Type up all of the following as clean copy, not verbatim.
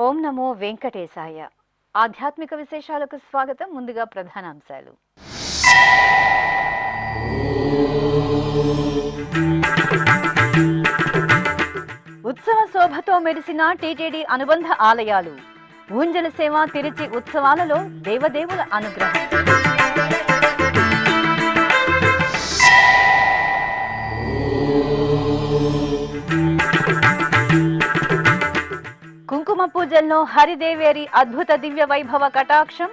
ఓం నమో వెంకటేశాయ. ఆధ్యాత్మిక విశేషాలకు స్వాగతం. ముందుగా ప్రధానాంశాలు. ఉత్సవ శోభతో మెరిసిన టీటీడీ అనుబంధ ఆలయాలు. ఊంజల సేవ, తిరుచి ఉత్సవాలలో దేవదేవుల అనుగ్రహం. కుంకుమ పూజల్లో హరిదేవేరి అద్భుత దివ్య వైభవ కటాక్షం.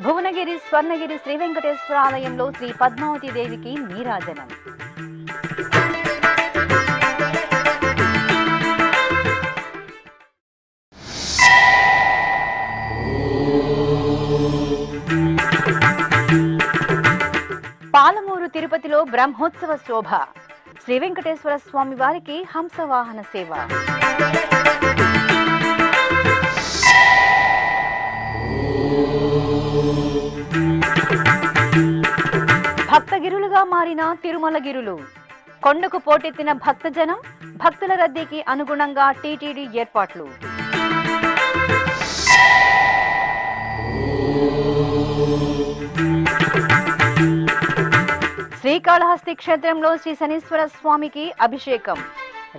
భువనగిరి స్వర్ణగిరి శ్రీ వెంకటేశ్వర ఆలయంలో శ్రీ పద్మావతి దేవికి నీరాజనం. పాలమూరు తిరుపతిలో బ్రహ్మోత్సవ శోభ. శ్రీ వెంకటేశ్వర స్వామి వారికి హంసవాహన సేవ. భక్తగిరులుగా మారిన తిరుమలగిరులు. కొండకు పోటెత్తిన భక్తజనం. భక్తుల రద్దీకి అనుగుణంగా టీటీడీ ఏర్పాట్లు. శ్రీకాళహస్తి క్షేత్రంలో శ్రీ శనీశ్వర స్వామికి అభిషేకం.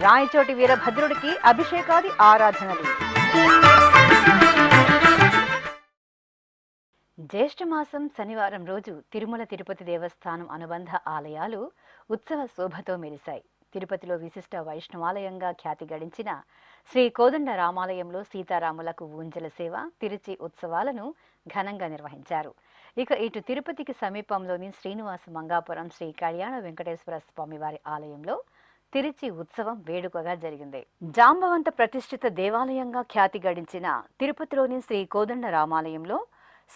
రాయచోటి వీరభద్రుడికి అభిషేకాది ఆరాధనలు. జ్యేష్ఠమాసం శనివారం రోజు తిరుమల తిరుపతి దేవస్థానం అనుబంధ ఆలయాలు ఉత్సవ శోభతో మెరిశాయి. తిరుపతిలో విశిష్ట వైష్ణవాలయంగా ఖ్యాతి గడించిన శ్రీ కోదండ రామాలయంలో సీతారాములకు ఊంజల సేవ, తిరుచి ఉత్సవాలను ఘనంగా నిర్వహించారు. ఇక ఇటు తిరుపతికి సమీపంలోని శ్రీనివాస మంగాపురం శ్రీ కళ్యాణ వెంకటేశ్వర స్వామివారి ఆలయంలో తిరుచి ఉత్సవం వేడుకగా జరిగింది. జాంబవంత ప్రతిష్ఠిత దేవాలయంగా ఖ్యాతి గడించిన తిరుపతిలోని శ్రీ కోదండ రామాలయంలో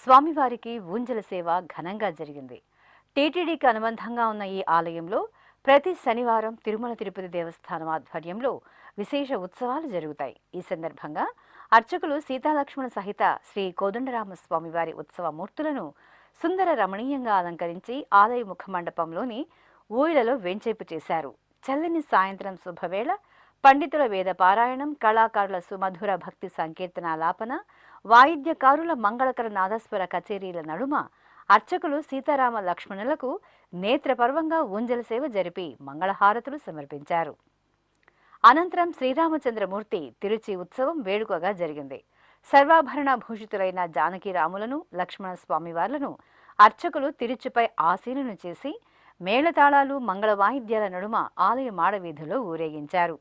స్వామివారికి ఊంజల సేవ ఘనంగా జరిగింది. టీటీడీకి అనుబంధంగా ఉన్న ఈ ఆలయంలో ప్రతి శనివారం తిరుమల తిరుపతి దేవస్థానం ఆధ్వర్యంలో విశేష ఉత్సవాలు జరుగుతాయి. ఈ సందర్భంగా అర్చకులు సీతాలక్ష్మణ సహిత శ్రీ కోదండరామ స్వామివారి ఉత్సవ మూర్తులను సుందర రమణీయంగా అలంకరించి ఆలయ ముఖమండపంలోని ఊయలలో వేంచేపు చేశారు. చల్లని సాయంత్రం శుభవేళ పండితుల వేద పారాయణం, కళాకారుల సుమధుర భక్తి సంకీర్తనాలాపన, వాయిద్యకారుల మంగళకర నాదస్వర కచేరీల నడుమ అర్చకులు సీతారామ లక్ష్మణులకు నేత్రపర్వంగా ఊంజల సేవ జరిపి మంగళహారతులు సమర్పించారు. అనంతరం శ్రీరామచంద్రమూర్తి తిరుచి ఉత్సవం వేడుకగా జరిగింది. సర్వాభరణ భూషితులైన జానకిరాములను, లక్ష్మణ స్వామివార్లను అర్చకులు తిరుచిపై ఆసీనులను చేసి మేళతాళాలు, మంగళ వాయిద్యాల నడుమ ఆలయ మాడవీధిలో ఊరేగించారు.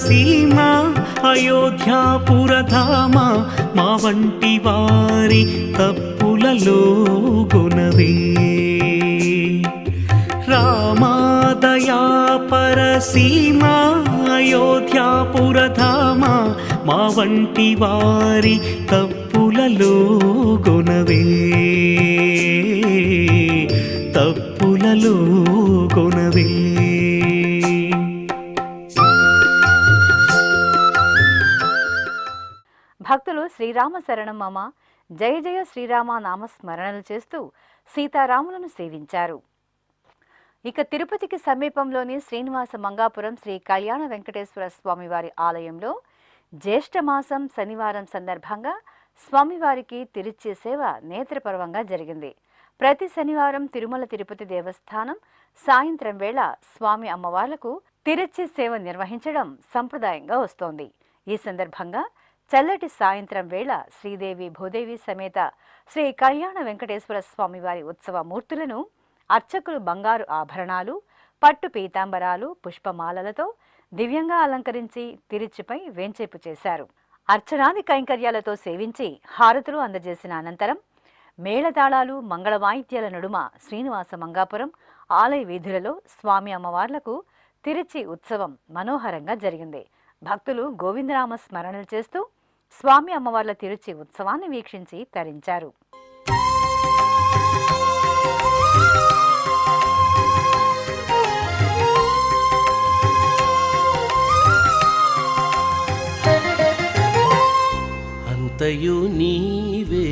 సీమ అయోధ్యాపురధామ మా వంటి వారి తప్పులలో గుణవే. రామాదయా పరసీమ అయోధ్యాపురధామ మా వంటి వారి తప్పులలో గుణవే. తప్పులలో గుణవే. భక్తులు శ్రీరామ శరణం మమ, జయ జయ శ్రీరామ నామస్మరణలు చేస్తూ సీతారాములను సేవించారు. ఇక తిరుపతికి సమీపంలోని శ్రీనివాస మంగాపురం శ్రీ కళ్యాణ వెంకటేశ్వర స్వామివారి ఆలయంలో జ్యేష్ఠమాసం శనివారం సందర్భంగా స్వామివారికి తిరుచి సేవ నేత్రపర్వంగా జరిగింది. ప్రతి శనివారం తిరుమల తిరుపతి దేవస్థానం సాయంత్రం వేళ స్వామి అమ్మవార్లకు తిరుచి సేవ నిర్వహించడం సంప్రదాయంగా వస్తోంది. ఈ సందర్భంగా చల్లటి సాయంత్రం వేళ శ్రీదేవి భూదేవి సమేత శ్రీ కళ్యాణ వెంకటేశ్వర స్వామివారి ఉత్సవ మూర్తులను అర్చకులు బంగారు ఆభరణాలు, పట్టు పీతాంబరాలు, పుష్పమాలలతో దివ్యంగా అలంకరించి తిరుచిపై వేంచేపు చేశారు. అర్చనాది కైంకర్యాలతో సేవించి హారతులు అందజేసిన అనంతరం మేళతాళాలు, మంగళ వాయిద్యాల నడుమ శ్రీనివాస మంగాపురం ఆలయ వీధులలో స్వామి అమ్మవార్లకు తిరుచి ఉత్సవం మనోహరంగా జరిగింది. భక్తులు గోవిందనామ స్మరణలు చేస్తూ స్వామి అమ్మవార్ల తిరుచి ఉత్సవాన్ని వీక్షించి తరించారు. అంతయు నీవే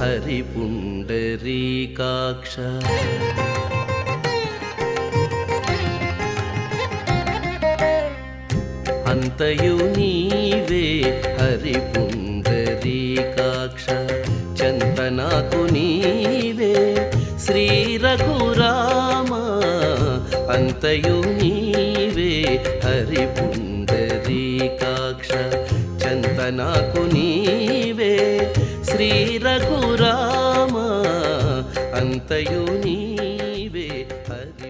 హరి పుండరీకాక్ష, అంతయు నీవే హరి పుండరీకాక్ష, చంతనాకు నీవే శ్రీ రఘురామ, అంతయు నీవే హరి పుండరీకాక్ష, చంతనాకు నీవే శ్రీ రఘురామ, అంతయు నీవే హరి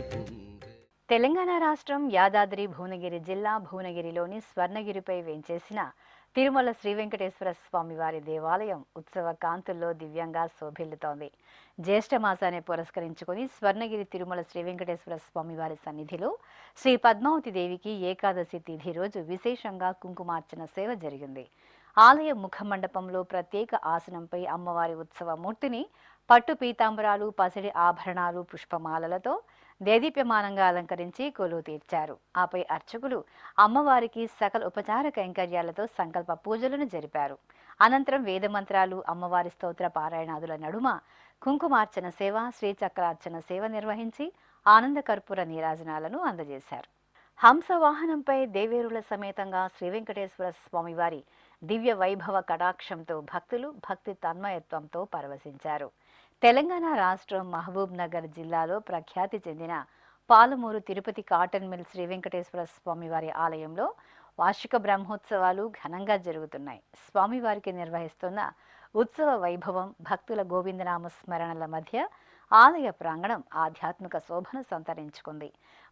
తెలంగాణ రాష్ట్రం యాదాద్రి భువనగిరి జిల్లా భువనగిరిలోని స్వర్ణగిరిపై వేంచేసిన తిరుమల శ్రీ వెంకటేశ్వర స్వామివారి దేవాలయం ఉత్సవ కాంతుల్లో దివ్యంగా శోభిల్లుతోంది. జ్యేష్ఠ మాసాన్ని పురస్కరించుకుని స్వర్ణగిరి తిరుమల శ్రీ వెంకటేశ్వర స్వామివారి సన్నిధిలో శ్రీ పద్మావతి దేవికి ఏకాదశి తిథి రోజు విశేషంగా కుంకుమార్చన సేవ జరిగింది. ఆలయ ముఖమండపంలో ప్రత్యేక ఆసనంపై అమ్మవారి ఉత్సవ మూర్తిని పట్టు పీతాంబరాలు, పసిడి ఆభరణాలు, పుష్పమాలలతో దేదీప్యమానంగా అలంకరించి కొలువు తీర్చారు. ఆపై అర్చకులు అమ్మవారికి సకల ఉపచార కైంకర్యాలతో సంకల్ప పూజలను జరిపారు. అనంతరం వేదమంత్రాలు, అమ్మవారి స్తోత్ర పారాయణాదుల నడుమ కుంకుమార్చన సేవ, శ్రీచక్రార్చన సేవ నిర్వహించి ఆనంద కర్పూర నీరాజనాలను అందజేశారు. హంసవాహనంపై దేవేరుల సమేతంగా శ్రీ వెంకటేశ్వర స్వామివారి దివ్య వైభవ కటాక్షంతో భక్తులు భక్తి తన్మయత్వంతో పరవశించారు. తెలంగాణ రాష్ట్రం మహబూబ్ నగర్ జిల్లాలో ప్రఖ్యాతి చెందిన పాలమూరు తిరుపతి కాటన్ మిల్ శ్రీ వెంకటేశ్వర స్వామివారి ఆలయంలో వార్షిక బ్రహ్మోత్సవాలు ఘనంగా జరుగుతున్నాయి. స్వామివారికి నిర్వహిస్తున్న ఉత్సవ వైభవం, భక్తుల గోవిందనామ స్మరణల మధ్య ఆలయ ప్రాంగణం ఆధ్యాత్మిక శోభను సంతరించుకుంది.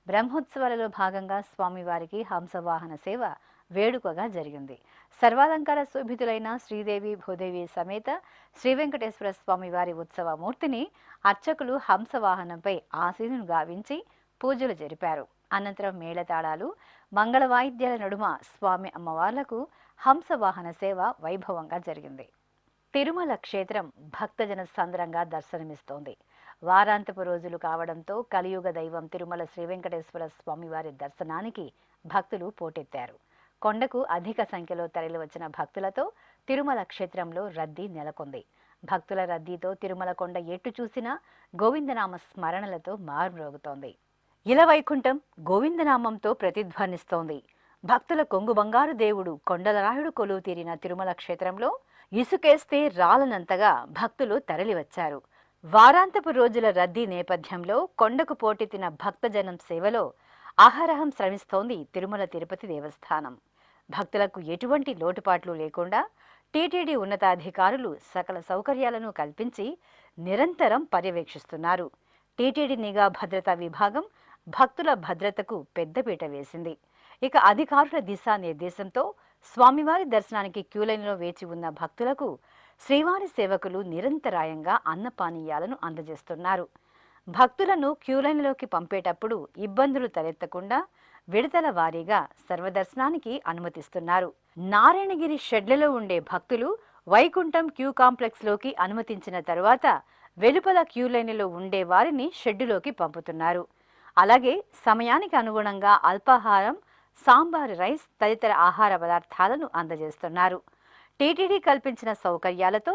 బ్రహ్మోత్సవాలలో భాగంగా స్వామివారికి హంసవాహన సేవ వేడుకగా జరిగింది. సర్వాలంకార శోభితులైన శ్రీదేవి భూదేవి సమేత శ్రీ వెంకటేశ్వర స్వామివారి ఉత్సవ మూర్తిని అర్చకులు హంసవాహనంపై ఆసీనును గావించి పూజలు జరిపారు. అనంతరం మేళతాళాలు, మంగళ వాయిద్యాల నడుమ స్వామి అమ్మవార్లకు హంసవాహన సేవ వైభవంగా జరిగింది. తిరుమల క్షేత్రం భక్తజన సంద్రంగా దర్శనమిస్తోంది. వారాంతపు రోజులు కావడంతో కలియుగ దైవం తిరుమల శ్రీ వెంకటేశ్వర స్వామివారి దర్శనానికి భక్తులు పోటెత్తారు. కొండకు అధిక సంఖ్యలో తరలివచ్చిన భక్తులతో తిరుమల క్షేత్రంలో రద్దీ నెలకొంది. భక్తుల రద్దీతో తిరుమల కొండ ఎటు చూసినా గోవిందనామ స్మరణలతో మారుమ్రోగుతోంది. ఇలవైకుంఠం గోవిందనామంతో ప్రతిధ్వనిస్తోంది. భక్తుల కొంగు బంగారు దేవుడు కొండలరాయుడు కొలువు తీరిన తిరుమల క్షేత్రంలో ఇసుకేస్తే రాలనంతగా భక్తులు తరలివచ్చారు. వారాంతపు రోజుల రద్దీ నేపథ్యంలో కొండకు పోటెత్తిన భక్తజనం సేవలో అహరహం శ్రమిస్తోంది తిరుమల తిరుపతి దేవస్థానం. భక్తులకు ఎటువంటి లోటుపాట్లు లేకుండా టీటీడీ ఉన్నతాధికారులు సకల సౌకర్యాలను కల్పించి నిరంతరం పర్యవేక్షిస్తున్నారు. టీటీడీ నిఘా భద్రతా విభాగం భక్తుల భద్రతకు పెద్దపీట వేసింది. ఇక అధికారుల దిశానిర్దేశంతో స్వామివారి దర్శనానికి క్యూలైన్లో వేచి ఉన్న భక్తులకు శ్రీవారి సేవకులు నిరంతరాయంగా అన్నపానీయాలను అందజేస్తున్నారు. భక్తులను క్యూలైన్లోకి పంపేటప్పుడు ఇబ్బందులు తలెత్తకుండా విడతల వారీగా సర్వదర్శనానికి అనుమతిస్తున్నారు. నారాయణగిరి షెడ్లలో ఉండే భక్తులు వైకుంఠం క్యూ కాంప్లెక్స్లోకి అనుమతించిన తరువాత వెలుపల క్యూలైన్లో ఉండే వారిని షెడ్డులోకి పంపుతున్నారు. అలాగే సమయానికి అనుగుణంగా అల్పాహారం, సాంబార్ రైస్ తదితర ఆహార పదార్థాలను అందజేస్తున్నారు. టీటీడీ కల్పించిన సౌకర్యాలతో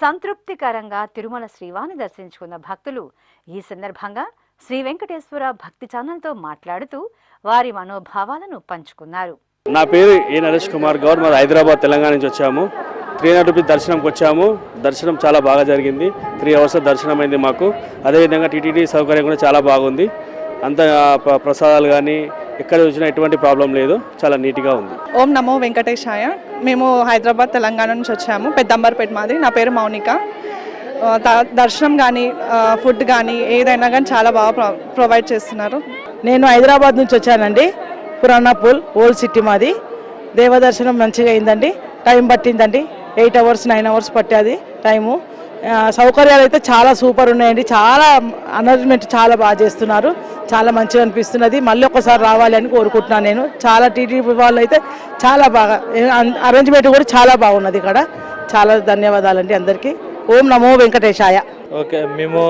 సంతృప్తికరంగా తిరుమల శ్రీవారిని దర్శించుకున్న భక్తులు ఈ సందర్భంగా శ్రీ వెంకటేశ్వర భక్తి ఛానల్తో మాట్లాడుతూ వారి మనోభావాలను పంచుకున్నారు. నా పేరు ఏ నరేష్ కుమార్ గౌడ్. మాది హైదరాబాద్, తెలంగాణ నుంచి వచ్చాము. 300 రూపీస్ దర్శనంకి వచ్చాము. దర్శనం చాలా బాగా జరిగింది. 3 అవర్స్ దర్శనం అయింది మాకు. అదేవిధంగా టీటీడీ సౌకర్యం కూడా చాలా బాగుంది. అంత ప్రసాదాలు కానీ ఎక్కడ చూసినా ఎటువంటి ప్రాబ్లం లేదు, చాలా నీట్గా ఉంది. ఓం నమో వెంకటేశాయ. మేము హైదరాబాద్ తెలంగాణ నుంచి వచ్చాము, పెద్దంబర్పేట మాది. నా పేరు మౌనిక. దర్శనం కానీ ఫుడ్ కానీ ఏదైనా కానీ చాలా బాగా ప్రొవైడ్ చేస్తున్నారు. నేను హైదరాబాద్ నుంచి వచ్చానండి, పురాణాపూల్ ఓల్డ్ సిటీ మాది. దేవదర్శనం మంచిగా అయిందండి, టైం పట్టిందండి, 8 hours 9 hours పట్టేది టైము. సౌకర్యాలు అయితే చాలా సూపర్ ఉన్నాయండి, చాలా అనరేంజ్మెంట్ చాలా బాగా చేస్తున్నారు, చాలా మంచిగా అనిపిస్తున్నది. మళ్ళీ ఒకసారి రావాలి అని కోరుకుంటున్నాను నేను. చాలా టీటీడీ వాళ్ళు అయితే చాలా బాగా అరేంజ్మెంట్ కూడా చాలా బాగున్నది ఇక్కడ. చాలా ధన్యవాదాలండి అందరికీ. ఓం నమో వెంకటేశాయ. ఓకే, మేము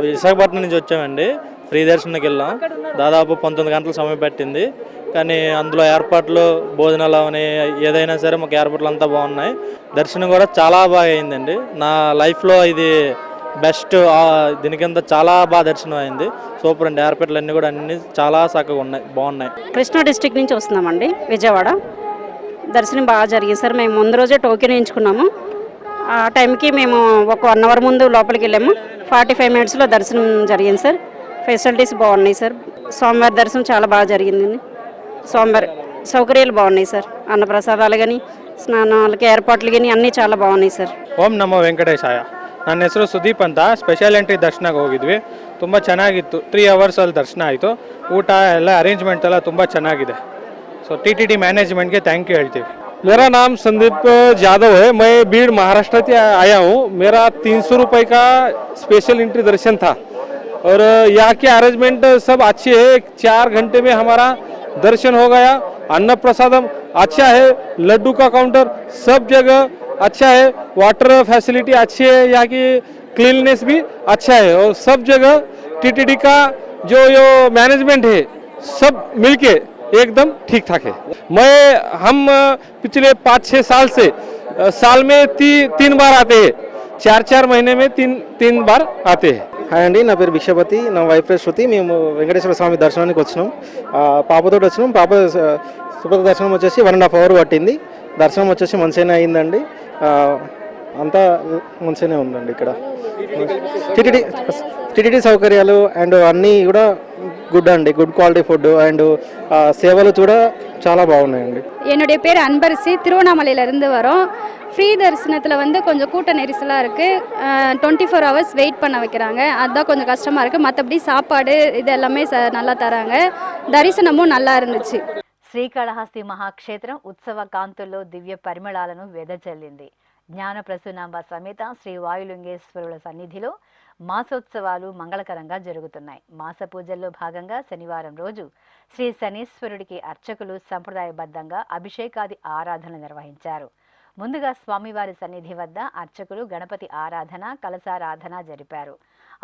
విశాఖపట్నం నుంచి వచ్చామండి. ఫ్రీ దర్శనంకి వెళ్ళాం. దాదాపు 19 గంటల సమయం పట్టింది. కానీ అందులో ఏర్పాట్లు, భోజనాలు అవని ఏదైనా సరే మాకు ఏర్పాట్లు అంతా బాగున్నాయి. దర్శనం కూడా చాలా బాగా అయిందండి. నా లైఫ్లో ఇది బెస్ట్. దీని కింద చాలా బాగా దర్శనం అయింది. సూపర్ అండి. ఏర్పాట్లు అన్నీ కూడా అన్నీ చాలా చక్కగా ఉన్నాయి, బాగున్నాయి. కృష్ణా డిస్ట్రిక్ట్ నుంచి వస్తున్నామండి, విజయవాడ. దర్శనం బాగా జరిగింది సార్. మేము ముందు రోజే టోకెన్ వేయించుకున్నాము. ఆ టైంకి మేము ఒక 1 hour ముందు లోపలికి వెళ్ళాము. 45 minutesలో దర్శనం జరిగింది సార్. ఫెసిలిటీస్ బాగున్నాయి సార్. స్వామివారి దర్శనం చాలా బాగా జరిగిందండి. స్వామివారి సౌకర్యాలు బాగున్నాయి సార్. అన్నప్రసాదాలు కానీ, స్నానాలకి ఏర్పాట్లు కానీ అన్నీ చాలా బాగున్నాయి ಸರ್. ಓಂ ನಮೋ ವೆಂಕಟೇಶಾಯ. ನನ್ನ ಹೆಸರು ಸುದೀಪ್ ಅಂತ. ಸ್ಪೆಷಲ್ ಎಂಟ್ರಿ ದರ್ಶನಕ್ಕೆ ಹೋಗಿದ್ವಿ. ತುಂಬ ಚೆನ್ನಾಗಿತ್ತು. 3 hours ಅಲ್ಲಿ ದರ್ಶನ ಆಯಿತು. ಊಟ ಎಲ್ಲ ಅರೇಂಜ್ಮೆಂಟ್ ಎಲ್ಲ ತುಂಬ ಚೆನ್ನಾಗಿದೆ. ಸೊ ಟಿ ಮ್ಯಾನೇಜ್ಮೆಂಟ್ಗೆ ಥ್ಯಾಂಕ್ ಯು ಹೇಳ್ತೀವಿ. मेरा नाम संदीप यादव है। मैं बीड़ महाराष्ट्र से आया हूँ। मेरा 300 रुपये का स्पेशल एंट्री दर्शन था और यहाँ के अरेंजमेंट सब अच्छे है। 4 घंटे में हमारा दर्शन हो गया। अन्न प्रसादम अच्छा है, लड्डू का काउंटर सब जगह अच्छा है, वाटर फैसिलिटी अच्छी है, यहाँ की क्लीननेस भी अच्छा है और सब जगह टीटीडी का जो मैनेजमेंट है सब मिलके एकदम ठीक ठाक है। हम पिछले 5-6 साल से साल में 3 बार आते हैं, 4-4 महीने में 3 बार आते हैं। హాయ్ అండి, నా పేరు భిక్షపతి, నా వైఫ్ పేరు శృతి. మేము వెంకటేశ్వర స్వామి దర్శనానికి వచ్చినాం. పాపతో వచ్చినాం. పాప సుభద్ర దర్శనం వచ్చేసి 1.5 hour పట్టింది. దర్శనం వచ్చేసి మంచిగానే అయిందండి. అంతా మంచిగానే ఉందండి. ఇక్కడ టిటిడి సౌకర్యాలు అండ్ అన్నీ కూడా గుడ్ అండి. గుడ్ క్వాలిటీ ఫుడ్ అండ్ సేవలు కూడా చాలా బాగున్నాయండి. என்னுடைய பேர் அன்பரசி, திருவண்ணாமலையிலேருந்து வரோம். ஃப்ரீ தரிசனத்தில் வந்து கொஞ்சம் கூட்ட நெரிசலாக இருக்குது. 24 hours வெயிட் பண்ண வைக்கிறாங்க, அதுதான் கொஞ்சம் கஷ்டமாக இருக்குது. மற்றபடி சாப்பாடு இது எல்லாமே நல்லா தராங்க. தரிசனமும் நல்லா இருந்துச்சு. శ్రీకాళహస్తి మహాక్షేత్రం ఉత్సవ కాంతుల్లో దివ్య పరిమళాలను వెదజల్లింది. జ్ఞానప్రసూనాంబ సమేత శ్రీ వాయులింగేశ్వరుల సన్నిధిలో మాసోత్సవాలు మంగళకరంగా జరుగుతున్నాయి. మాస పూజల్లో భాగంగా శనివారం రోజు శ్రీ శనీశ్వరుడికి అర్చకులు సంప్రదాయబద్ధంగా అభిషేకాది ఆరాధన నిర్వహించారు. ముందుగా స్వామివారి సన్నిధి వద్ద అర్చకులు గణపతి ఆరాధన, కలశారాధన జరిపారు.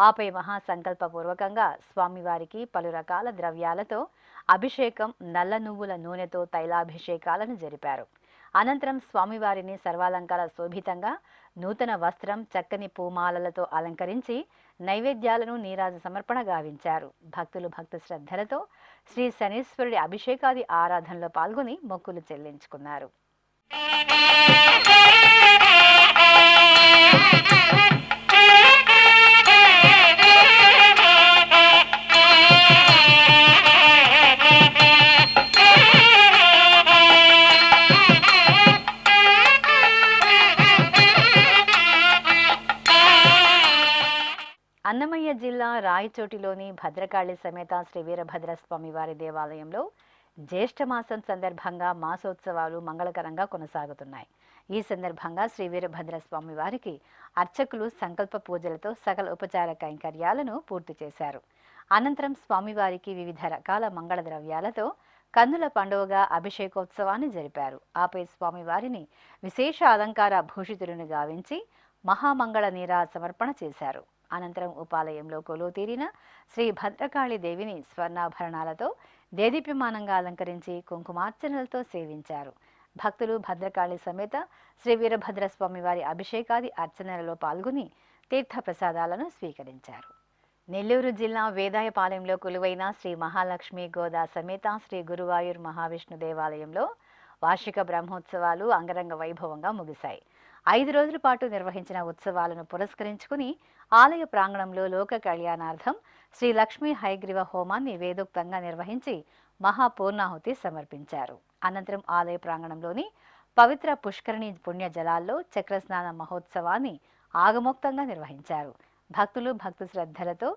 ఆపై మహాసంకల్పపూర్వకంగా స్వామివారికి పలు రకాల ద్రవ్యాలతో అభిషేకం, నల్ల నువ్వుల నూనెతో తైలాభిషేకాలను జరిపారు. అనంతరం స్వామివారిని సర్వాలంకార శోభితంగా నూతన వస్త్రం, చక్కని పూమాలలతో అలంకరించి నైవేద్యాలను నీరాజ సమర్పణ గావించారు. భక్తులు భక్తి శ్రద్ధలతో శ్రీ శనీశ్వరుడి అభిషేకాది ఆరాధనలో పాల్గొని మొక్కులు చెల్లించుకున్నారు. అన్నమయ్య జిల్లా రాయచోటిలోని భద్రకాళి సమేత శ్రీ వీరభద్రస్వామి వారి దేవాలయంలో జ్యేష్ఠమాసం సందర్భంగా మాసోత్సవాలు మంగళకరంగా కొనసాగుతున్నాయి. ఈ సందర్భంగా శ్రీ వీరభద్రస్వామి వారికి అర్చకులు సంకల్ప పూజలతో సకల ఉపచార కైంకర్యాలను పూర్తి చేశారు. అనంతరం స్వామివారికి వివిధ రకాల మంగళ ద్రవ్యాలతో కన్నుల పండుగగా అభిషేకోత్సవాన్ని జరిపారు. ఆపై స్వామివారిని విశేష అలంకార భూషితులను గావించి మహామంగళ నీరా సమర్పణ చేశారు. అనంతరం ఉపాలయంలో కొలువుతీరిన శ్రీ భద్రకాళి దేవిని స్వర్ణాభరణాలతో దేదీప్యమానంగా అలంకరించి కుంకుమార్చనలతో సేవించారు. భక్తులు భద్రకాళి సమేత శ్రీ వీరభద్రస్వామి వారి అభిషేకాది అర్చనలలో పాల్గొని తీర్థప్రసాదాలను స్వీకరించారు. నెల్లూరు జిల్లా వేదాయపాలెంలో కొలువైన శ్రీ మహాలక్ష్మి గోదా సమేత శ్రీ గురువాయూర్ మహావిష్ణు దేవాలయంలో వార్షిక బ్రహ్మోత్సవాలు అంగరంగ వైభవంగా ముగిశాయి. 5 రోజుల పాటు నిర్వహించిన ఉత్సవాలను పురస్కరించుకుని ఆలయ ప్రాంగణంలో లోక కళ్యాణార్థం శ్రీ లక్ష్మీ హయగ్రీవ హోమాన్ని వేదోక్తంగా నిర్వహించి మహాపూర్ణాహుతి సమర్పించారు. అనంతరం ఆలయ ప్రాంగణంలోని పవిత్ర పుష్కరిణి పుణ్య జలాల్లో చక్రస్నాన మహోత్సవాన్ని ఆగమోక్తంగా నిర్వహించారు. భక్తులు భక్తి శ్రద్ధలతో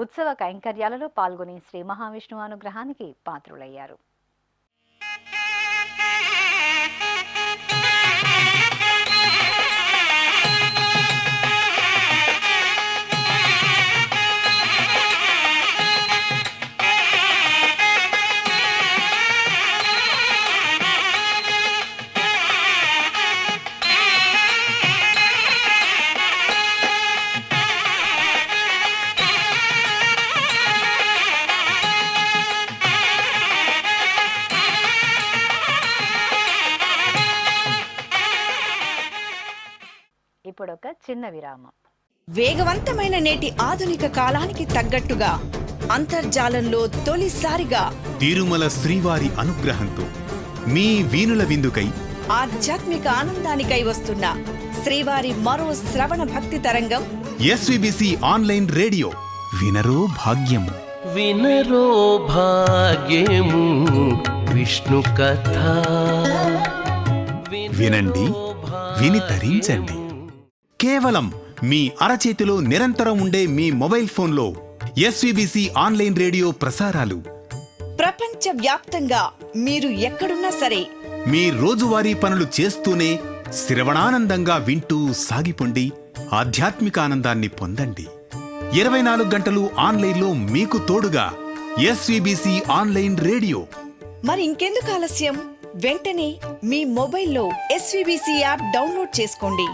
ఉత్సవ కైంకర్యాలలో పాల్గొని శ్రీ మహావిష్ణువు అనుగ్రహానికి పాత్రులయ్యారు. ఇప్పుడొక చిన్న విరామం. వేగవంతమైన నేటి ఆధునిక కాలానికి తగ్గట్టుగా అంతర్జాలంలో తొలిసారిగా తిరుమల శ్రీవారి అనుగ్రహంతో మీ వీణుల విందుకై ఆధ్యాత్మిక ఆనందానికై వస్తున్న శ్రీవారి మరో శ్రవణ భక్తి తరంగం ఎస్విబిసి ఆన్లైన్ రేడియో. వినరో భాగ్యము, వినరో భాగ్యము విష్ణు కథ. వినండి, విని తరించండి. కేవలం మీ అరచేతిలో నిరంతరం ఉండే మీ మొబైల్ ఫోన్లో ఎస్విబిసి ఆన్లైన్ రేడియో ప్రసారాలు ప్రపంచ వ్యాప్తంగా మీరు ఎక్కడున్నా సరే మీ రోజువారీ పనులు చేస్తూనే శ్రవణానందంగా వింటూ సాగిపోండి. ఆధ్యాత్మిక ఆనందాన్ని పొందండి. 24 గంటలు ఆన్లైన్లో మీకు తోడుగా ఎస్విబిసి ఆన్లైన్ రేడియో. మరి ఇంకెందుకు ఆలస్యం? వెంటనే మీ మొబైల్లో ఎస్విబిసి యాప్ డౌన్లోడ్ చేసుకోండి.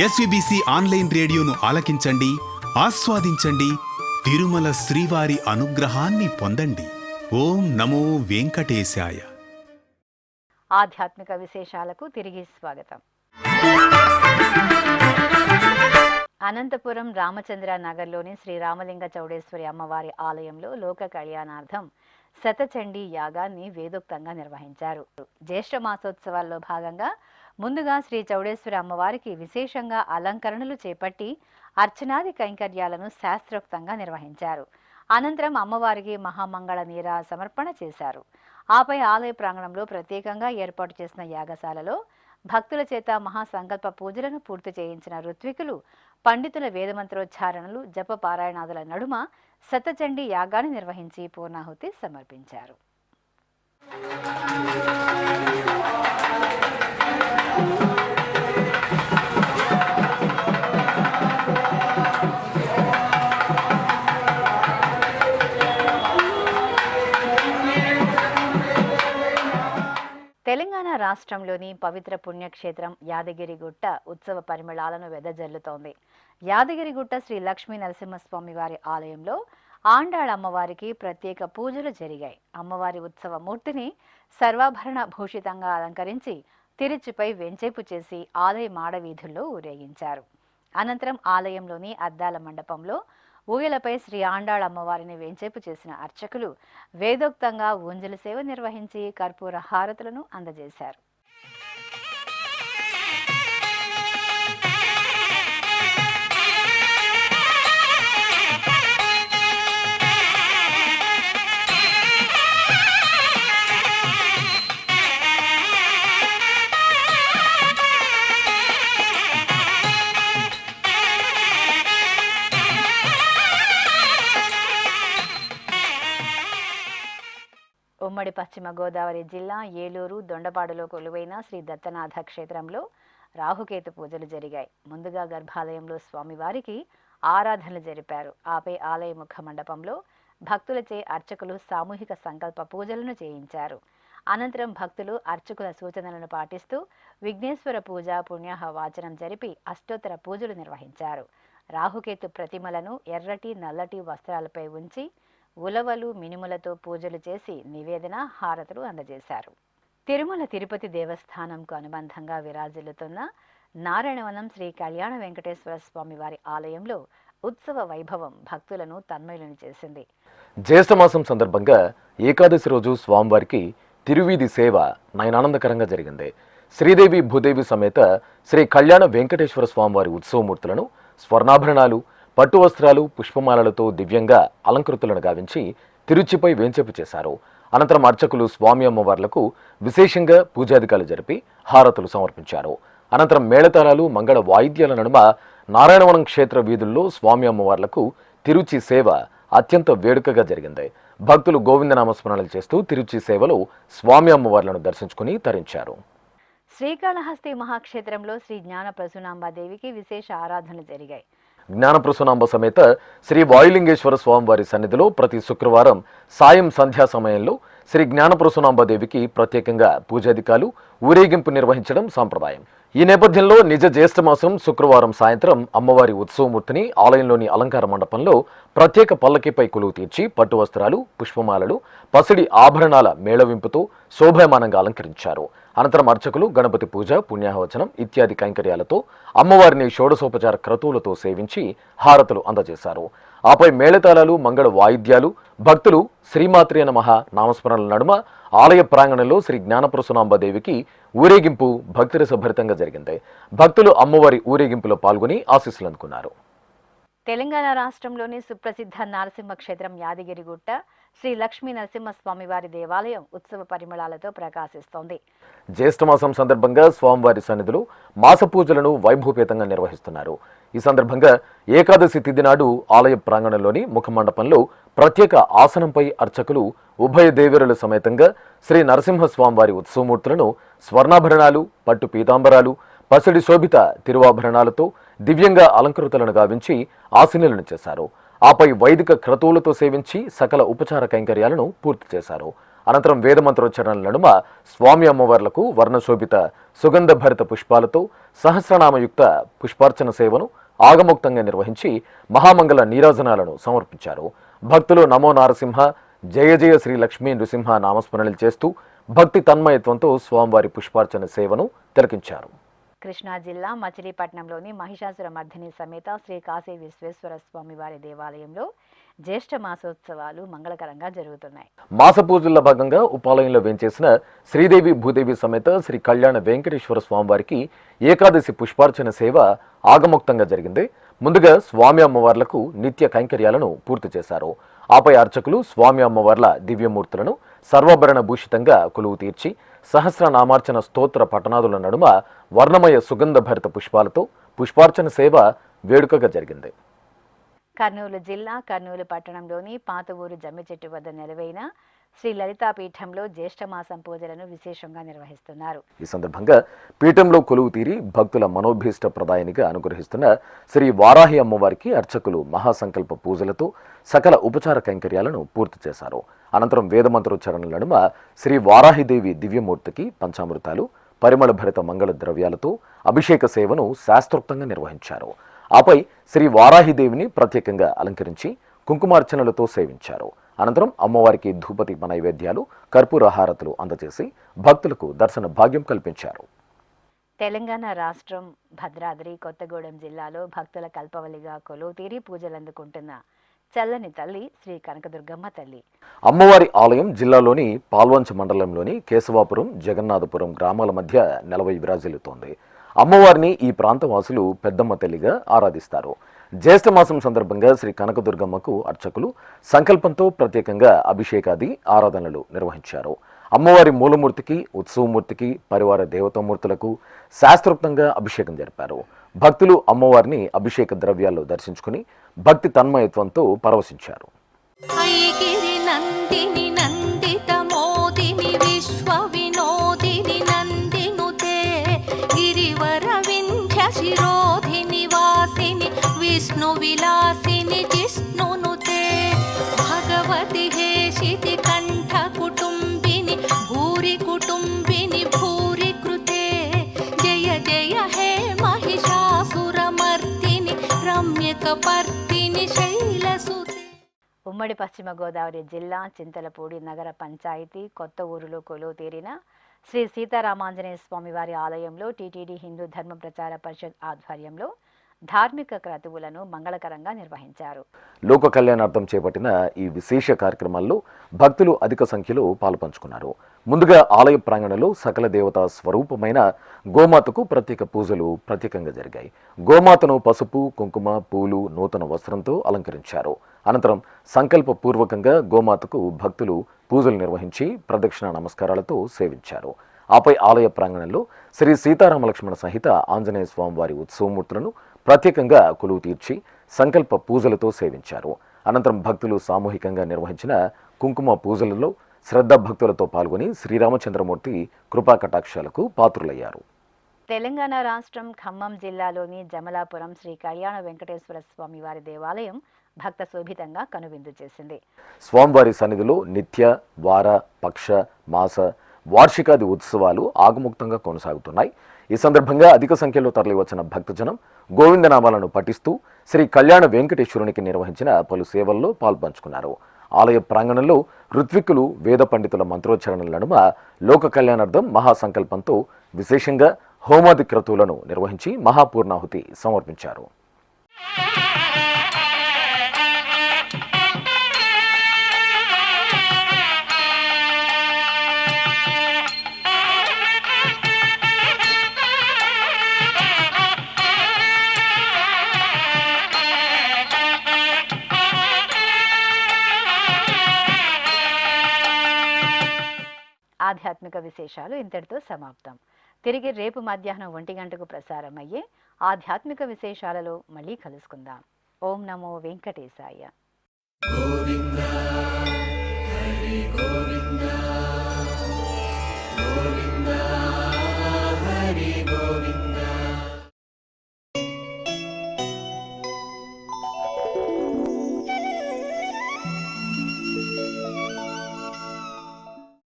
ఎస్విబిసి ఆన్లైన్ రేడియోను ఆలకించండి, ఆస్వాదించండి. తిరుమల శ్రీవారి అనుగ్రహాన్ని పొందండి. ఓం నమో వెంకటేశాయ. ఆధ్యాత్మిక విశేషాలకు తిరిగి స్వాగతం. అనంతపురం రామచంద్ర నగర్లోని శ్రీ రామలింగ చౌడేశ్వరి అమ్మవారి ఆలయంలో లోక కళ్యాణార్థం శతచండీ యాగాన్ని వేదోక్తంగా నిర్వహించారు. జ్యేష్ఠ మాసోత్సవాల్లో భాగంగా ముందుగా శ్రీ చౌడేశ్వరి అమ్మవారికి విశేషంగా అలంకరణలు చేపట్టి అర్చనాది కైంకర్యాలను శాస్త్రోక్తంగా నిర్వహించారు. అనంతరం అమ్మవారికి మహామంగళ నీర సమర్పణ చేశారు. ఆపై ఆలయ ప్రాంగణంలో ప్రత్యేకంగా ఏర్పాటు చేసిన యాగశాలలో భక్తుల చేత మహాసంకల్ప పూజలను పూర్తి చేయించిన ఋత్వికులు పండితుల వేదమంత్రోచ్చారణలు జప పారాయణాదుల నడుమ శతచండీ యాగాన్ని నిర్వహించి పూర్ణాహుతి సమర్పించారు. తెలంగాణ రాష్ట్రంలోని పవిత్ర పుణ్యక్షేత్రం యాదగిరిగుట్ట ఉత్సవ పరిమళాలను వెదజల్లుతోంది. యాదగిరిగుట్ట శ్రీ లక్ష్మీ నరసింహస్వామి వారి ఆలయంలో ఆండాళ్ అమ్మవారికి ప్రత్యేక పూజలు జరిగాయి. అమ్మవారి ఉత్సవ మూర్తిని సర్వాభరణ భూషితంగా అలంకరించి తిరుచిపై వెంచేపు చేసి ఆలయ మాడవీధుల్లో ఊరేగించారు. అనంతరం ఆలయంలోని అద్దాల మండపంలో ఊయలపై శ్రీ ఆండాళ్ అమ్మవారిని వెంచేపు చేసిన అర్చకులు వేదోక్తంగా ఊంజల సేవ నిర్వహించి కర్పూర హారతులను అందజేశారు. ఉమ్మడి పశ్చిమ గోదావరి జిల్లా ఏలూరు దొండపాడులో కొలువైన శ్రీ దత్తనాథ క్షేత్రంలో రాహుకేతు పూజలు జరిగాయి. ముందుగా గర్భాలయంలో స్వామివారికి ఆరాధనలు జరిపారు. ఆపై ఆలయ ముఖ మండపంలో భక్తులచే అర్చకులు సామూహిక సంకల్ప పూజలను చేయించారు. అనంతరం భక్తులు అర్చకుల సూచనలను పాటిస్తూ విఘ్నేశ్వర పూజ పుణ్యాహ వాచనం జరిపి అష్టోత్తర పూజలు నిర్వహించారు. రాహుకేతు ప్రతిమలను ఎర్రటి నల్లటి వస్త్రాలపై ఉంచి ఉలవలు మినుములతో పూజలు చేసి నివేదన హారతులు అందజేశారు. తిరుమల తిరుపతి దేవస్థానంకు అనుబంధంగా విరాజిల్లుతున్న నారాయణవనం శ్రీ కళ్యాణ వెంకటేశ్వర స్వామి వారి ఆలయంలో ఉత్సవ వైభవం భక్తులను తన్మయులను చేసింది. జ్యేష్ఠమాసం సందర్భంగా ఏకాదశి రోజు స్వామివారికి తిరువీధి సేవ నయనానందకరంగా జరిగింది. శ్రీదేవి భూదేవి సమేత శ్రీ కళ్యాణ వెంకటేశ్వర స్వామివారి ఉత్సవమూర్తులను స్వర్ణాభరణాలు, పట్టు వస్త్రాలు, పుష్పమాలలతో దివ్యంగా అలంకృతులను గావించి తిరుచిపై వేంచేపు చేశారు. అనంతరం అర్చకులు స్వామి అమ్మవార్లకు విశేషంగా పూజాధికాలు జరిపి హారతులు సమర్పించారు. అనంతరం మేళతాళాలు మంగళ వాయిద్యాల నడుమ నారాయణవనం క్షేత్ర వీధుల్లో స్వామి అమ్మవార్లకు తిరుచి సేవ అత్యంత వేడుకగా జరిగింది. భక్తులు గోవిందనామస్మరణలు చేస్తూ తిరుచి సేవలో స్వామి అమ్మవార్లను దర్శించుకుని తరించారు. శ్రీకాళహస్తి మహాక్షేత్రంలో శ్రీ జ్ఞాన ప్రసూనాంబాదేవికి విశేష ఆరాధనలు జరిగాయి. జ్ఞానప్రసూనాంబ సమేత శ్రీ వాయులింగేశ్వర స్వామివారి సన్నిధిలో ప్రతి శుక్రవారం సాయం సంధ్యా సమయంలో శ్రీ జ్ఞానప్రసూనాంబదేవికి ప్రత్యేకంగా పూజాధికాలు ఊరేగింపు నిర్వహించడం సాంప్రదాయం. ఈ నేపథ్యంలో నిజ జ్యేష్ఠమాసం శుక్రవారం సాయంత్రం అమ్మవారి ఉత్సవమూర్తిని ఆలయంలోని అలంకార మండపంలో ప్రత్యేక పల్లకిపై కొలువు తీర్చి పట్టు వస్త్రాలు, పుష్పమాలలు, పసిడి ఆభరణాల మేళవింపుతో శోభాయమానంగా అలంకరించారు. అనంతరం అర్చకులు గణపతి పూజ, పుణ్యాహవచనం ఇత్యాది కైంకర్యాలతో అమ్మవారిని షోడశోపచార క్రతువులతో సేవించి హారతులు అందజేశారు. ఆపై మేళతాళాలు, మంగళ వాయిద్యాలు, భక్తులు శ్రీమాత్రే నమః నామస్మరణల నడుమ ఆలయ ప్రాంగణంలో శ్రీ జ్ఞానప్రసూనాంబదేవికి ఊరేగింపు భక్తిరసభరితంగా జరిగింది. భక్తులు అమ్మవారి ఊరేగింపులో పాల్గొని ఆశీస్సులు అందుకున్నారు. తెలంగాణ రాష్ట్రంలోని సుప్రసిద్ధ నరసింహ క్షేత్రం యాదగిరిగుట్ట శ్రీ లక్ష్మీ నరసింహస్వామి వారి దేవాలయం ఉత్సవ పరిమళాలతో ప్రకాశిస్తోంది. జ్యేష్ఠమాసం సందర్భంగా స్వామివారి సన్నిధిలో మాస పూజలను వైభవపేతంగా నిర్వహిస్తున్నారు. ఈ సందర్భంగా ఏకాదశి తిథి నాడు ఆలయ ప్రాంగణంలోని ముఖమండపంలో ప్రత్యేక ఆసనంపై అర్చకులు ఉభయ దేవేరుల సమేతంగా శ్రీ నరసింహస్వామివారి ఉత్సవమూర్తులను స్వర్ణాభరణాలు, పట్టు పీతాంబరాలు, పసిడి శోభిత తిరువాభరణాలతో దివ్యంగా అలంకృతులను గావించి ఆశీనులను చేశారు. ఆపై వైదిక క్రతువులతో సేవించి సకల ఉపచార కైంకర్యాలను పూర్తి చేశారు. అనంతరం వేదమంత్రోచ్చరణల నడుమ స్వామి అమ్మవార్లకు వర్ణశోభిత సుగంధ భరిత పుష్పాలతో సహస్రనామయుక్త పుష్పార్చన సేవను ఆగమోక్తంగా నిర్వహించి మహామంగళ నీరాజనాలను సమర్పించారు. భక్తులు నమో నారసింహ, జయ జయ శ్రీ లక్ష్మీ నృసింహ నామస్మరణలు చేస్తూ భక్తి తన్మయత్వంతో స్వామివారి పుష్పార్చన సేవను తిలకించారు. కృష్ణా జిల్లా మచిలీపట్నంలోని మహిషాసుర మర్దిని సమేత శ్రీ కాశీ విశ్వేశ్వర స్వామి వారి దేవాలయంలో జ్యేష్ఠ మాసోత్సవాలు మంగళకరంగా జరుగుతున్నాయి. మాస పూజల్లో భాగంగా ఉపాలయంలో వేంచేసిన శ్రీదేవి భూదేవి సమేత శ్రీ కళ్యాణ వెంకటేశ్వర స్వామివారికి ఏకాదశి పుష్పార్చన సేవ ఆగమోక్తంగా జరిగింది. ముందుగా స్వామి అమ్మవార్లకు నిత్య కైంకర్యాలను పూర్తి చేశారు. ఆపై అర్చకులు స్వామి అమ్మవార్ల దివ్యమూర్తులను సర్వాభరణ భూషితంగా కొలువు తీర్చి సహస్రనామార్చన స్తోత్ర పఠనాదుల నడుమ వర్ణమయ సుగంధ భరిత పుష్పాలతో పుష్పార్చన సేవ వేడుకగా జరిగింది. కర్నూలు జిల్లా కర్నూలు పట్టణంలోని పాత ఊరు జమ్మిచెట్టు వద్ద నెలవైన శ్రీ లలితాపీఠంలో జ్యేష్ఠమాసం పూజలను విశేషంగా నిర్వహిస్తున్నారు. ఈ సందర్భంగా పీఠంలో కొలువు తీరి భక్తుల మనోభీష్ట ప్రదాయనిగా అనుగ్రహిస్తున్న శ్రీ వారాహి అమ్మవారికి అర్చకులు మహాసంకల్ప పూజలతో సకల ఉపచార కైంకర్యాలను పూర్తి చేశారు. అనంతరం వేదమంత్రోచ్చరణల నడుమ శ్రీ వారాహిదేవి దివ్యమూర్తికి పంచామృతాలు, పరిమళ భరిత మంగళ ద్రవ్యాలతో అభిషేక సేవను శాస్త్రోక్తంగా నిర్వహించారు. ఆపై శ్రీ వారాహిదేవిని ప్రత్యేకంగా అలంకరించి కుంకుమార్చనలతో సేవించారు. అనంతరం అమ్మవారికి ధూపదీప నైవేద్యాలు, కర్పూర హారతులు అందజేసి భక్తులకు దర్శన భాగ్యం కల్పించారు. తెలంగాణ రాష్ట్రం భద్రాద్రి కొత్తగూడెం జిల్లాలో భక్తుల కల్పవల్లిగా కొలువు తీరి పూజలందుకుంటున్న చల్లని తల్లి శ్రీ కనకదుర్గమ్మ తల్లి. అమ్మవారి ఆలయం జిల్లాలోని పాల్వంచ మండలంలోని కేశవాపురం, జగన్నాథపురం గ్రామాల మధ్య నెలవై విరాజిల్లుతోంది. అమ్మవారిని ఈ ప్రాంతవాసులు పెద్దమ్మ తల్లిగా ఆరాధిస్తారు. జ్యేష్ఠమాసం సందర్భంగా శ్రీ కనకదుర్గమ్మకు అర్చకులు సంకల్పంతో ప్రత్యేకంగా అభిషేకాది ఆరాధనలు నిర్వహించారు. అమ్మవారి మూలమూర్తికి, ఉత్సవమూర్తికి, పరివార దేవతామూర్తులకు శాస్త్రోక్తంగా అభిషేకం జరిపారు. భక్తులు అమ్మవారిని అభిషేక ద్రవ్యాల్లో దర్శించుకుని భక్తి తన్మయత్వంతో పరవశించారు. విష్ణు విలాసిని జిష్ణునుతే భగవతి హేషితి కంఠ కుటుంబిని భూరి కుటుంబిని భూరి కృతే జయ జయ హే మహిషాసురమర్దిని రమ్యకపర్దిని శైలసుతే. ఉమ్మడి పశ్చిమ గోదావరి జిల్లా చింతలపూడి నగర పంచాయతీ కొత్త ఊరులో కొలువు తీరిన శ్రీ సీతారామాంజనేయ స్వామివారి ఆలయంలో టీటీడీ హిందూ ధర్మ ప్రచార పరిషత్ ఆధ్వర్యంలో ధార్మిక క్రతువులను మంగళకరంగా నిర్వహించారు. లోక కళ్యాణార్థం చేపట్టిన ఈ విశేష కార్యక్రమాల్లో భక్తులు అధిక సంఖ్యలో పాల్పంచుకున్నారు. ముందుగా ఆలయ ప్రాంగణంలో సకల దేవతా స్వరూపమైన గోమాతకు ప్రత్యేక పూజలు ప్రత్యేకంగా జరిగాయి. గోమాతను పసుపు, కుంకుమ, పూలు, నూతన వస్త్రంతో అలంకరించారు. అనంతరం సంకల్పపూర్వకంగా గోమాతకు భక్తులు పూజలు నిర్వహించి ప్రదక్షిణ నమస్కారాలతో సేవించారు. ఆపై ఆలయ ప్రాంగణంలో శ్రీ సీతారామ లక్ష్మణ సహిత ఆంజనేయ స్వామి వారి ఉత్సవమూర్తులను ప్రత్యేకంగా కొలువు తీర్చి సంకల్ప పూజలతో సేవించారు. అనంతరం భక్తులు సామూహికంగా నిర్వహించిన కుంకుమ పూజలలో శ్రద్ధ భక్తులతో పాల్గొని శ్రీరామచంద్రమూర్తి కృపా కటాక్షాలకు పాత్రులయ్యారు. తెలంగాణ రాష్ట్రం ఖమ్మం జిల్లాలోని జమలాపురం శ్రీ కళ్యాణ వెంకటేశ్వర స్వామి వారి దేవాలయం భక్త శోభితంగా కనువిందు చేసింది. స్వామివారి సన్నిధిలో నిత్య, వార, పక్ష, మాస, వార్షికాది ఉత్సవాలు ఆగముక్తంగా కొనసాగుతున్నాయి. ఈ సందర్భంగా అధిక సంఖ్యలో తరలివచ్చిన భక్తజనం గోవిందనామాలను పఠిస్తూ శ్రీ కళ్యాణ వెంకటేశ్వరునికి నిర్వహించిన పలు సేవల్లో పాల్పంచుకున్నారు. ఆలయ ప్రాంగణంలో ఋత్విక్కులు వేద పండితుల మంత్రోచ్చరణల నడుమ లోక కళ్యాణార్థం మహాసంకల్పంతో విశేషంగా హోమాది క్రతువులను నిర్వహించి మహాపూర్ణాహుతి సమర్పించారు. ఆధ్యాత్మిక విశేషాలు ఇంతటితో సమాప్తం. తిరిగి రేపు మధ్యాహ్నం 1 గంటకు ప్రసారమయ్యే ఆధ్యాత్మిక విశేషాలలో మళ్ళీ కలుసుకుందాం. ఓం నమో వెంకటేశాయ. గోవింద హరి గోవింద.